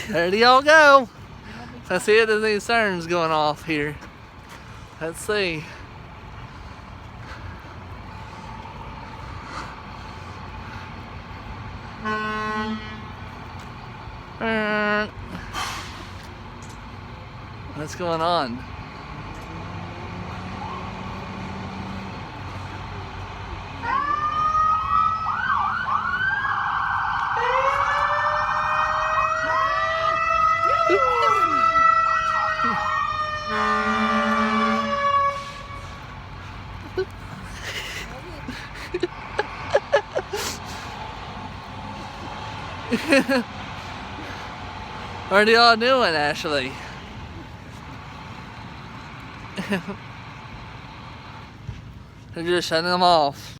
there y'all go. Let's see if there's any sirens going off here. Let's see. What's going on? What are y'all doing, Ashley? They're just shutting them off.